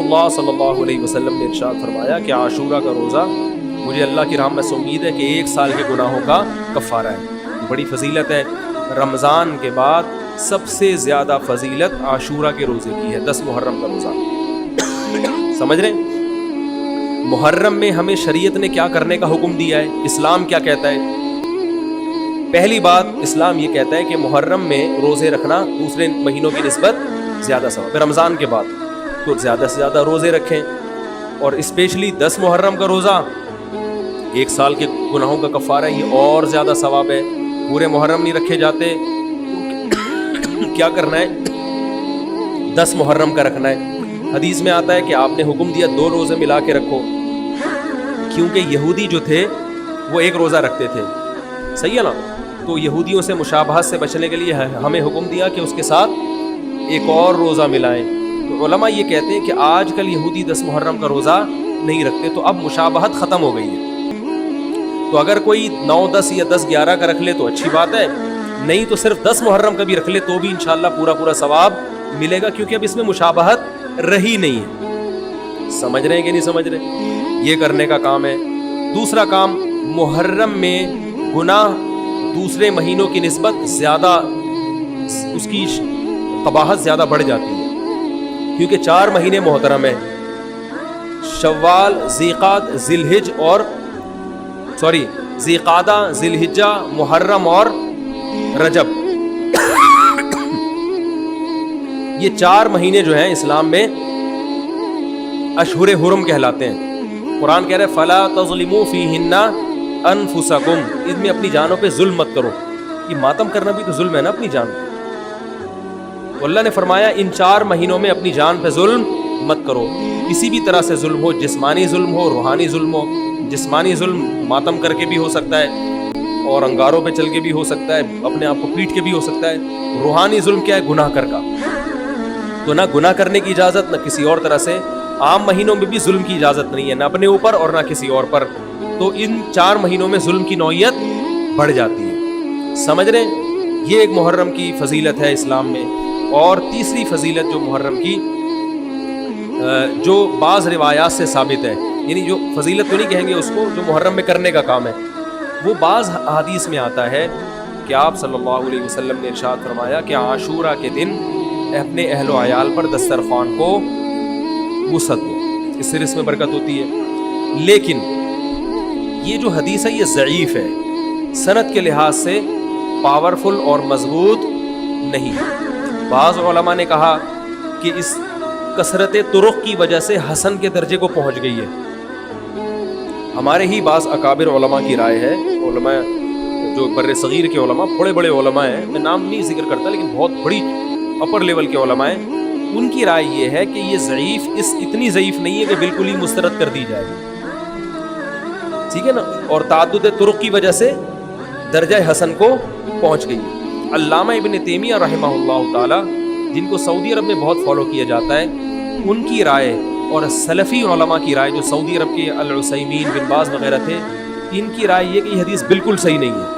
اللہ صلی اللہ علیہ وسلم نے ارشاد فرمایا کہ عاشورہ کا روزہ مجھے اللہ کی رحمت سے امید ہے کہ 1 سال کے گناہوں کا کفارہ ہے. بڑی فضیلت ہے. رمضان کے بعد سب سے زیادہ فضیلت عاشورہ کے روزے کی ہے, 10 محرم کا روزہ. سمجھ رہے ہیں؟ محرم میں ہمیں شریعت نے کیا کرنے کا حکم دیا ہے, اسلام کیا کہتا ہے؟ پہلی بات, اسلام یہ کہتا ہے کہ محرم میں روزے رکھنا دوسرے مہینوں کی نسبت زیادہ ثواب ہے. رمضان کے بعد تو زیادہ سے زیادہ روزے رکھیں, اور اسپیشلی 10 محرم کا روزہ 1 سال کے گناہوں کا کفارہ ہے, یہ اور زیادہ ثواب ہے. پورے محرم نہیں رکھے جاتے, کیا کرنا ہے؟ 10 محرم کا رکھنا ہے. حدیث میں آتا ہے کہ آپ نے حکم دیا 2 روزے ملا کے رکھو, کیونکہ یہودی جو تھے وہ 1 روزہ رکھتے تھے, صحیح ہے نا؟ تو یہودیوں سے مشابہت سے بچنے کے لیے ہمیں حکم دیا کہ اس کے ساتھ 1 اور روزہ ملائیں. تو علماء یہ کہتے ہیں کہ آج کل یہودی 10 محرم کا روزہ نہیں رکھتے, تو اب مشابہت ختم ہو گئی ہے. تو اگر کوئی 9, 10 یا 10, 11 کا رکھ لے تو اچھی بات ہے, نہیں تو صرف 10 محرم کا بھی رکھ لے تو بھی انشاءاللہ پورا ثواب ملے گا, کیونکہ اب اس میں مشابہت رہی نہیں ہے. سمجھ رہے ہیں کہ نہیں سمجھ رہے؟ یہ کرنے کا کام ہے. دوسرا کام, محرم میں گناہ دوسرے مہینوں کی نسبت زیادہ, اس کی قباحت زیادہ بڑھ جاتی ہے, کیونکہ 4 مہینے محترم ہیں, شوال, ذیقعدہ, ذیقعدہ, ذی الحجہ, محرم اور رجب. یہ 4 مہینے جو ہیں اسلام میں اشہر حرم کہلاتے ہیں. قرآن کہہ رہے فلا تظلموا فیہن انفسکم, ان میں اپنی جانوں پہ ظلم مت کرو. یہ ماتم کرنا بھی تو ظلم ہے نا اپنی جان پہ. تو اللہ نے فرمایا ان 4 مہینوں میں اپنی جان پہ ظلم مت کرو. کسی بھی طرح سے ظلم ہو, جسمانی ظلم ہو, روحانی ظلم ہو. جسمانی ظلم ماتم کر کے بھی ہو سکتا ہے, اور انگاروں پہ چل کے بھی ہو سکتا ہے, اپنے آپ کو پیٹ کے بھی ہو سکتا ہے. روحانی ظلم کیا ہے؟ گناہ کر کا. تو نہ گناہ کرنے کی اجازت, نہ کسی اور طرح سے. عام مہینوں میں بھی ظلم کی اجازت نہیں ہے, نہ اپنے اوپر اور نہ کسی اور پر. تو ان 4 مہینوں میں ظلم کی نوعیت بڑھ جاتی ہے. سمجھ رہے ہیں؟ یہ ایک محرم کی فضیلت ہے اسلام میں. اور تیسری فضیلت جو محرم کی, جو بعض روایات سے ثابت ہے, یعنی جو فضیلت تو نہیں کہیں گے اس کو, جو محرم میں کرنے کا کام ہے, وہ بعض احادیث میں آتا ہے کہ آپ صلی اللہ علیہ وسلم نے ارشاد فرمایا کہ عاشورہ کے دن اپنے اہل و عیال پر دسترخوان کو وسعت دو, اس سے اس میں برکت ہوتی ہے. لیکن یہ جو حدیث ہے یہ ضعیف ہے, سند کے لحاظ سے پاورفل اور مضبوط نہیں. بعض علماء نے کہا کہ اس کثرت طرق کی وجہ سے حسن کے درجے کو پہنچ گئی ہے. ہمارے ہی بعض اکابر علماء کی رائے ہے, علماء جو بر صغیر کے علماء, بڑے بڑے علماء ہیں, میں نام نہیں ذکر کرتا لیکن بہت بڑی اپر لیول کے علماء ہیں, ان کی رائے یہ ہے کہ یہ ضعیف اتنی ضعیف نہیں ہے کہ بالکل ہی مسترد کر دی جائے, ٹھیک ہے نا, اور تعدد طرق کی وجہ سے درجہ حسن کو پہنچ گئی. علامہ ابن تیمیہ رحمہ اللہ تعالی, جن کو سعودی عرب میں بہت فالو کیا جاتا ہے, ان کی رائے اور سلفی علماء کی رائے جو سعودی عرب کے العثیمین, بن باز وغیرہ تھے, ان کی رائے یہ کہ یہ حدیث بالکل صحیح نہیں ہے.